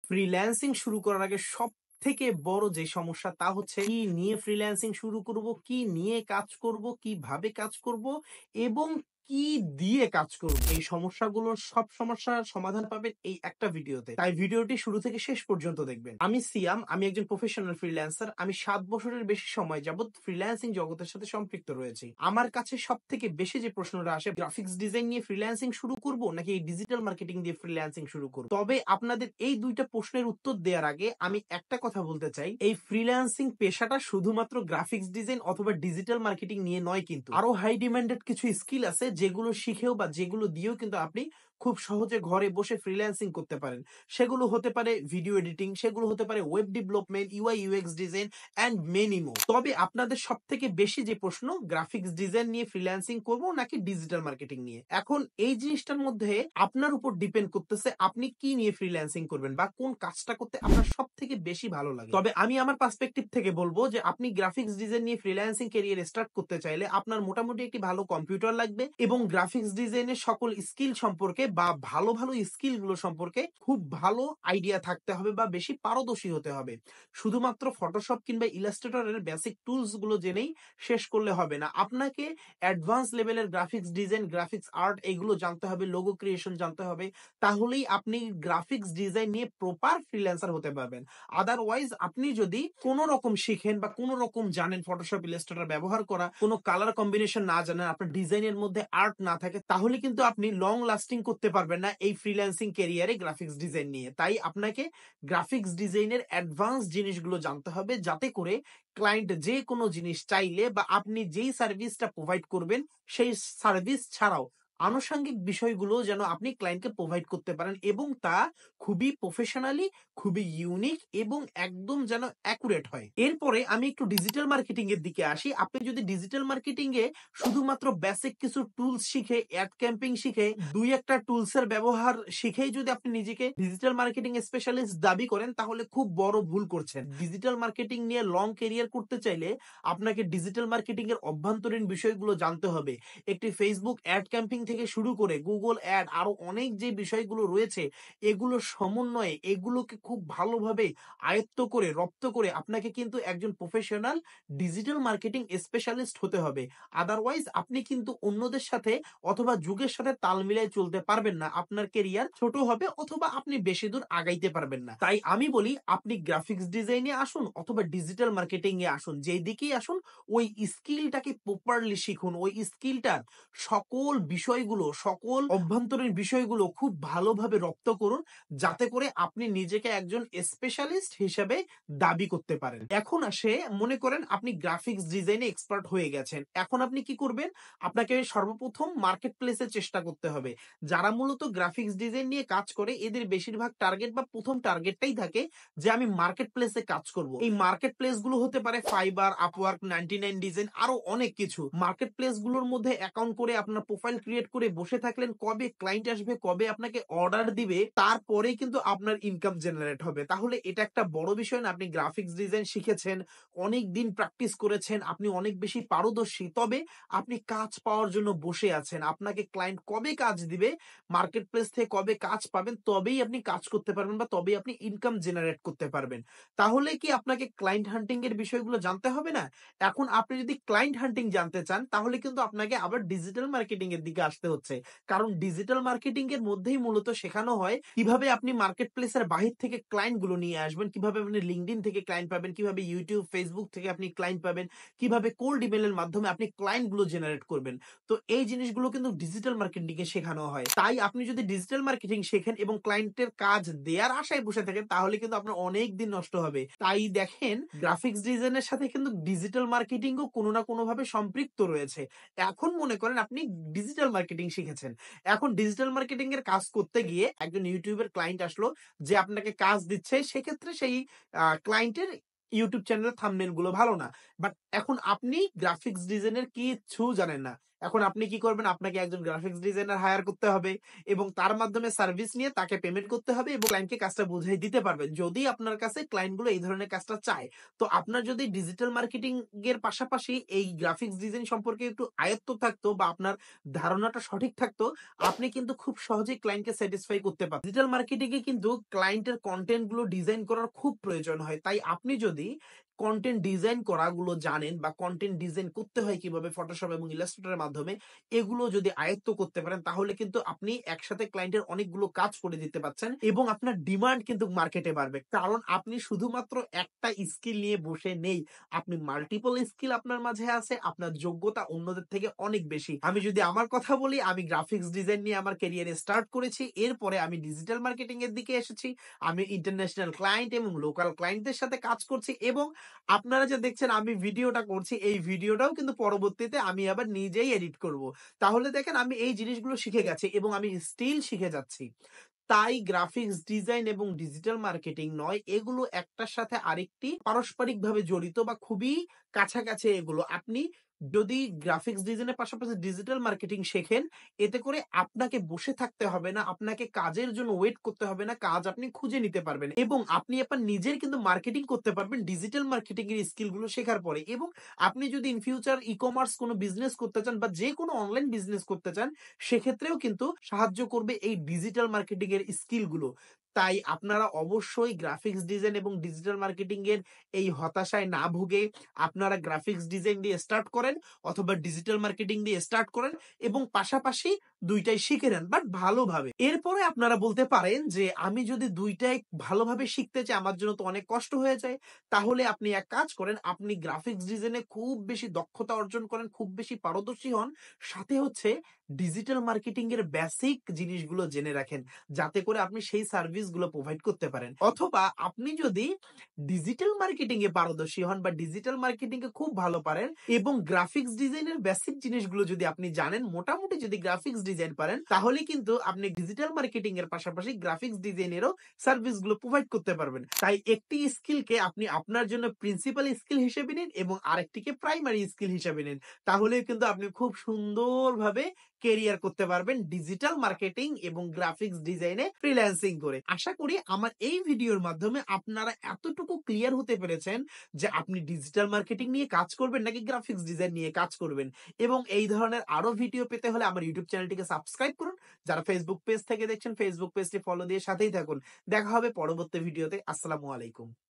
Freelancing শুরু করার আগে সবথেকে বড় যে সমস্যা তা হচ্ছে কি নিয়ে ফ্রিল্যান্সিং শুরু করব, কি নিয়ে কাজ করব, কিভাবে কাজ করব এবং কি দিয়ে কাজ করব। এই সমস্যাগুলোর সব সমস্যার সমাধান পাবেন এই একটা ভিডিওতে। তাই ভিডিওটি শুরু থেকে শেষ পর্যন্ত দেখবেন। আমি সিয়াম, আমি একজন প্রফেশনাল ফ্রিল্যান্সার। আমি 7 বছরের বেশি সময় যাবত ফ্রিল্যান্সিং জগতের সাথে সম্পৃক্ত রয়েছি। আমার কাছে সবথেকে বেশি যে প্রশ্নটা আসে, গ্রাফিক্স ডিজাইন নিয়ে ফ্রিল্যান্সিং শুরু করব নাকি এই ডিজিটাল মার্কেটিং দিয়ে ফ্রিল্যান্সিং শুরু করব। তবে আপনাদের এই দুইটা প্রশ্নের উত্তর দেওয়ার আগে আমি একটা কথা বলতে চাই, এই ফ্রিল্যান্সিং পেশাটা শুধুমাত্র গ্রাফিক্স ডিজাইন অথবা ডিজিটাল মার্কেটিং নিয়ে নয়, কিন্তু আরো হাই ডিমান্ডেড কিছু স্কিল আছে যেগুলো শিখেও বা যেগুলো দিয়েও কিন্তু আপনি খুব সহজে ঘরে বসে ফ্রিল্যান্সিং করতে পারেন। সেগুলো হতে পারে ভিডিও এডিটিং, সেগুলো হতে পারে web development, UI UX design and many more. তবে আপনাদের সবথেকে বেশি যে প্রশ্ন, গ্রাফিক্স ডিজাইন নিয়ে ফ্রিল্যান্সিং করব নাকি ডিজিটাল মার্কেটিং নিয়ে। এখন এই জিনিসটার মধ্যে আপনার উপর ডিপেন্ড করতেছে আপনি কি নিয়ে ফ্রিল্যান্সিং করবেন বা কোন কাজটা করতে আপনার সবথেকে বেশি ভালো লাগে। তবে আমি আমার পার্সপেক্টিভ থেকে বলবো যে আপনি গ্রাফিক্স ডিজাইন নিয়ে ফ্রিল্যান্সিং ক্যারিয়ার স্টার্ট করতে চাইলে আপনার মোটামুটি একটি ভালো কম্পিউটার লাগবে এবং গ্রাফিক্স ডিজাইনের সকল স্কিল সম্পর্কে বা ভালো ভালো স্কিল গুলো সম্পর্কে খুব ভালো আইডিয়া থাকতে হবে বা বেশি পারদর্শী হতে হবে। শুধুমাত্র ফটোশপ কিংবা ইলাস্ট্রেটরের বেসিক টুলস গুলো জেনেই শেষ করলে হবে না। আপনাকে অ্যাডভান্স লেভেলের গ্রাফিক্স ডিজাইন, গ্রাফিক্স আর্ট এগুলো জানতে হবে, লোগো ক্রিয়েশন জানতে হবে। তাহলেই আপনি গ্রাফিক্স ডিজাইন নিয়ে প্রপার ফ্রিল্যান্সার হতে পারবেন। আদারওয়াইজ আপনি যদি কোনো রকম শিখেন বা কোনো রকম জানেন ফটোশপ ইলাস্ট্রেটর ব্যবহার করা, কোনো কালার কম্বিনেশন না জানেন, আপনার ডিজাইনের মধ্যে আর্ট না থাকে, তাহলে কিন্তু আপনি লং লাস্টিং করতে পারবেন না এই ফ্রিল্যান্সিং ক্যারিয়ারে গ্রাফিক্স ডিজাইন নিয়ে। তাই আপনাকে গ্রাফিক্স ডিজাইনের অ্যাডভান্স জিনিসগুলো জানতে হবে, যাতে করে ক্লায়েন্ট যে কোনো জিনিস চাইলে বা আপনি যেই সার্ভিসটা প্রোভাইড করবেন সেই সার্ভিস ছাড়াও আনুষঙ্গিক বিষয়গুলো যেন আপনি ক্লায়েন্টকে প্রোভাইড করতে পারেন এবং তা খুবই প্রফেশনালি, খুবই ইউনিক এবং একদম যেন অ্যাকুরেট হয়। এরপরে আমি একটু ডিজিটাল মার্কেটিং এর দিকে আসি। আপনি যদি ডিজিটাল মার্কেটিং এ শুধুমাত্র বেসিক কিছু টুলস শিখে, অ্যাড ক্যাম্পিং শিখে, দুই একটা টুলস এর ব্যবহার শিখেই যদি আপনি নিজেকে ডিজিটাল মার্কেটিং স্পেশালিস্ট দাবি করেন, তাহলে খুব বড় ভুল করছেন। ডিজিটাল মার্কেটিং নিয়ে লং ক্যারিয়ার করতে চাইলে আপনাকে ডিজিটাল মার্কেটিং এর অভ্যন্তরীণ বিষয়গুলো জানতে হবে। একটি ফেসবুক অ্যাড ক্যাম্পিং থেকে শুরু করে গুগল অ্যাড, আরো অনেক যে বিষয়গুলো রয়েছে, এগুলো সমন্বয়ে এগুলোকে খুব ভালোভাবে আয়ত্ত করে রপ্ত করে আপনাকে কিন্তু একজন প্রফেশনাল ডিজিটাল মার্কেটিং স্পেশালিস্ট হতে হবে। আদারওয়াইজ আপনি কিন্তু অন্যদের সাথে অথবা যুগের সাথে তাল মিলিয়ে চলতে পারবেন না। আপনার কেরিয়ার ছোট হবে অথবা আপনি বেশি দূর আগাইতে পারবেন না। তাই আমি বলি আপনি গ্রাফিক্স ডিজাইনে আসুন অথবা ডিজিটাল মার্কেটিং এ আসুন, যেই দিকেই আসুন ওই স্কিলটাকে প্রপারলি শিখুন। ওই স্কিলটার সকল বিষয়গুলো, সকল অভ্যন্তরীণ বিষয়গুলো খুব ভালোভাবে রপ্ত করুন, যাতে করে আপনি নিজেকে একজন স্পেশালিস্ট হিসেবে দাবি করতে পারেন। এখন আসে, মনে করেন আপনি গ্রাফিক্স ডিজাইনে এক্সপার্ট হয়ে গেছেন। এখন আপনি কি করবেন? আপনাকে সর্বপ্রথম মার্কেট প্লেসে চেষ্টা করতে হবে। যারা মূলত গ্রাফিক্স ডিজাইন নিয়ে কাজ করে, এদের বেশিরভাগ টার্গেট বা প্রথম টার্গেটটাই থাকে যে আমি মার্কেট প্লেসে কাজ করব। এই মার্কেট প্লেস গুলো হতে পারে ফাইবার, আপওয়ার্ক, 99 ডিজাইন, আরো অনেক কিছু। মার্কেট প্লেস গুলোর মধ্যে অ্যাকাউন্ট করে আপনার প্রোফাইল ক্রিয়েট করে বসে থাকলেন, কবে ক্লায়েন্ট আসবে, কবে আপনাকে অর্ডার দিবে, তারপরে কিন্তু আপনার ইনকাম জেনারেট হবে। তাহলে এটা একটা বড় বিষয় না? আপনি গ্রাফিক্স ডিজাইন শিখেছেন, অনেক দিন প্র্যাকটিস করেছেন, আপনি অনেক বেশি পারদর্শী, তবে আপনি কাজ পাওয়ার জন্য বসে আছেন। আপনাকে ক্লায়েন্ট কবে কাজ দিবে, মার্কেট প্লেস থেকে কবে কাজ পাবেন, তবেই আপনি কাজ করতে পারবেন বা তবেই আপনি ইনকাম জেনারেট করতে পারবেন। তাহলে কি আপনাকে ক্লায়েন্ট হান্টিং এর বিষয়গুলো জানতে হবে না? এখন আপনি যদি ক্লায়েন্ট হান্টিং জানতে চান, তাহলে কিন্তু আপনাকে আবার ডিজিটাল মার্কেটিং এর দিকে আসতে হচ্ছে। কারণ ডিজিটাল মার্কেটিং এর মধ্যেই মূলত শেখানো হয় কিভাবে আপনি মার্কেট প্লেসের বাহির থেকে ক্লায়েন্ট গুলো নিয়ে আসবেন, কিভাবে আপনি লিঙ্কডইন থেকে ক্লায়েন্ট পাবেন, কিভাবে ইউটিউব, ফেসবুক থেকে আপনি ক্লায়েন্ট পাবেন, কিভাবে কোল্ড ইমেলের মাধ্যমে আপনি ক্লায়েন্ট গুলো জেনারেট করবেন। তো এই জিনিসগুলো কিন্তু ডিজিটাল মার্কেটিং এ শেখানো হয়। তাই আপনি যদি ডিজিটাল মার্কেটিং শেখেন এবং ক্লায়েন্টের কাজ দেওয়ার আশায় বসে থাকেন, তাহলে কিন্তু আপনার অনেক দিন নষ্ট হবে। তাই দেখেন, গ্রাফিক্স ডিজাইনের সাথে কিন্তু ডিজিটাল মার্কেটিং ও কোনো না কোনো ভাবে সম্পৃক্ত রয়েছে। এখন মনে করেন আপনি ডিজিটাল মার্কেটিং শিখেছেন, এখন ডিজিটাল মার্কেটিং এর কাজ করতে গিয়ে একজন ইউটিউবের ক্লায়েন্ট আসলো যে আপনাকে কাজ দিচ্ছে, সেক্ষেত্রে সেই ক্লায়েন্টের ইউটিউব চ্যানেলের থাম্বনেল গুলো ভালো না, বাট এখন আপনি গ্রাফিক্স ডিজাইনের কিচ্ছু জানেন না। এখন আপনি কি করবেন? আপনাকে একজন গ্রাফিক্স ডিজাইনার হায়ার করতে হবে এবং তার মাধ্যমে সার্ভিস নিয়ে তাকে পেমেন্ট করতে হবে এবং ক্লায়েন্টকে কাজটা বুঝাই দিতে পারবেন। যদি আপনার কাছে ক্লায়েন্টগুলো এই ধরনের কাজটা চায়। তো আপনার যদি ডিজিটাল মার্কেটিং এর পাশাপাশি এই গ্রাফিক্স ডিজাইন সম্পর্কে একটু আয়ত্ত থাকতো বা আপনার ধারণাটা সঠিক থাকতো, আপনি কিন্তু খুব সহজেই ক্লায়েন্টকে স্যাটিসফাই করতে পারতেন। ডিজিটাল মার্কেটিং এ কিন্তু ক্লায়েন্টের কনটেন্ট গুলো ডিজাইন করার খুব প্রয়োজন হয়। তাই আপনি যদি কনটেন্ট ডিজাইন করাগুলো জানেন বা কনটেন্ট ডিজাইন করতে হয় কিভাবে ফটোশপ এবং ইলাস্ট্রেটরের মাধ্যমে, এগুলো যদি আয়ত্ত করতে পারেন তাহলে কিন্তু আপনি একসাথে ক্লায়েন্টের অনেকগুলো কাজ করে দিতে পারছেন এবং আপনার ডিমান্ড কিন্তু মার্কেটে বাড়বে। কারণ আপনি শুধুমাত্র একটা স্কিল নিয়ে বসে নেই। আপনি মাল্টিপল স্কিল আপনার মাঝে আছে। আপনার যোগ্যতা অন্যদের থেকে অনেক বেশি। আমি যদি আমার কথা বলি, আমি গ্রাফিক্স ডিজাইন নিয়ে আমার ক্যারিয়ারে স্টার্ট করেছি। এরপরে আমি ডিজিটাল মার্কেটিং এর দিকে এসেছি। আমি ইন্টারন্যাশনাল ক্লায়েন্ট এবং লোকাল ক্লায়েন্টদের সাথে কাজ করছি এবং আপনারা যে দেখছেন আমি ভিডিওটা করছি, এই ভিডিওটাও কিন্তু পরবর্তীতে আমি আবার নিজেই এডিট করব। তাহলে দেখেন আমি এই জিনিসগুলো শিখে গেছি এবং আমি স্টিল শিখে যাচ্ছি। তাই গ্রাফিক্স ডিজাইন এবং ডিজিটাল মার্কেটিং নয়, এগুলো একটার সাথে আরেকটি পারস্পরিকভাবে জড়িত বা খুবই কাছাকাছি এগুলো। আপনি যদি গ্রাফিক্স ডিজাইনের পাশাপাশি ডিজিটাল মার্কেটিং শেখেন, এতে করে আপনাকে বসে থাকতে হবে না, আপনাকে কাজের জন্য ওয়েট করতে হবে না, কাজ আপনি খুঁজে নিতে পারবেন এবং আপনি আপনার নিজের কিন্তু মার্কেটিং করতে পারবেন ডিজিটাল মার্কেটিং এর স্কিলগুলো শেখার পরে এবং আপনি যদি ইন ফিউচার ই-কমার্স কোনো বিজনেস করতে চান বা যেকোনো অনলাইন বিজনেস করতে চান, সেক্ষেত্রেও কিন্তু সাহায্য করবে এই ডিজিটাল মার্কেটিং এর স্কিলগুলো। তাই আপনারা অবশ্যই গ্রাফিক্স ডিজাইন এবং ডিজিটাল মার্কেটিং এর এই হতাশায় না ভুগে আপনারা গ্রাফিক্স ডিজাইন দিয়ে স্টার্ট করেন অথবা ডিজিটাল মার্কেটিং দিয়ে স্টার্ট করেন এবং পাশাপাশি ২ টাই শিখে নেন বাট ভালোভাবে। এরপরে আপনারা বলতে পারেন যে আমি যদি ২ টাই ভালোভাবে শিখতে চাই আমার জন্য তো অনেক কষ্ট হয়ে যায়। তাহলে আপনি এক কাজ করেন, আপনি গ্রাফিক্স ডিজাইনে খুব বেশি দক্ষতা অর্জন করেন, খুব বেশি পারদর্শী হন। সাথে হচ্ছে ডিজিটাল মার্কেটিং এর বেসিক জিনিসগুলো জেনে রাখেন। যাতে করে আপনি সেই সার্ভিসগুলো প্রোভাইড করতে পারেন। অথবা আপনি যদি ডিজিটাল মার্কেটিং এ পারদর্শী হন বা ডিজিটাল মার্কেটিং এ খুব ভালো পারেন এবং গ্রাফিক্স ডিজাইনের বেসিক জিনিসগুলো যদি আপনি জানেন, মোটামুটি যদি গ্রাফিক্স ডিজাইন পারেন, তাহলে কিন্তু আপনি ডিজিটাল মার্কেটিং এর পাশাপাশি গ্রাফিক্স ডিজাইনেরও সার্ভিসগুলো প্রোভাইড করতে পারবেন। তাই একটি স্কিলকে আপনি আপনার জন্য প্রিন্সিপাল স্কিল হিসেবে নিন এবং আরেকটিকে প্রাইমারি স্কিল হিসেবে নিন। তাহলে কিন্তু আপনি খুব সুন্দরভাবে কেরিয়ার করতে পারবেন ডিজিটাল মার্কেটিং এবং গ্রাফিক্স ডিজাইনে ফ্রিল্যান্সিং করে। আশা করি আমার এই ভিডিওর মাধ্যমে আপনারা এতটুকু ক্লিয়ার হতে পেরেছেন যে আপনি ডিজিটাল মার্কেটিং নিয়ে কাজ করবেন নাকি গ্রাফিক্স ডিজাইন নিয়ে কাজ করবেন এবং এই ধরনের আরো ভিডিও পেতে হলে আমার ইউটিউব চ্যানেলটিকে সাবস্ক্রাইব করুন। যারা ফেসবুক পেজ থেকে দেখছেন ফেসবুক পেজটি ফলো দিয়ে সাথেই থাকুন। দেখা হবে পরবর্তী ভিডিওতে। আসসালামু আলাইকুম।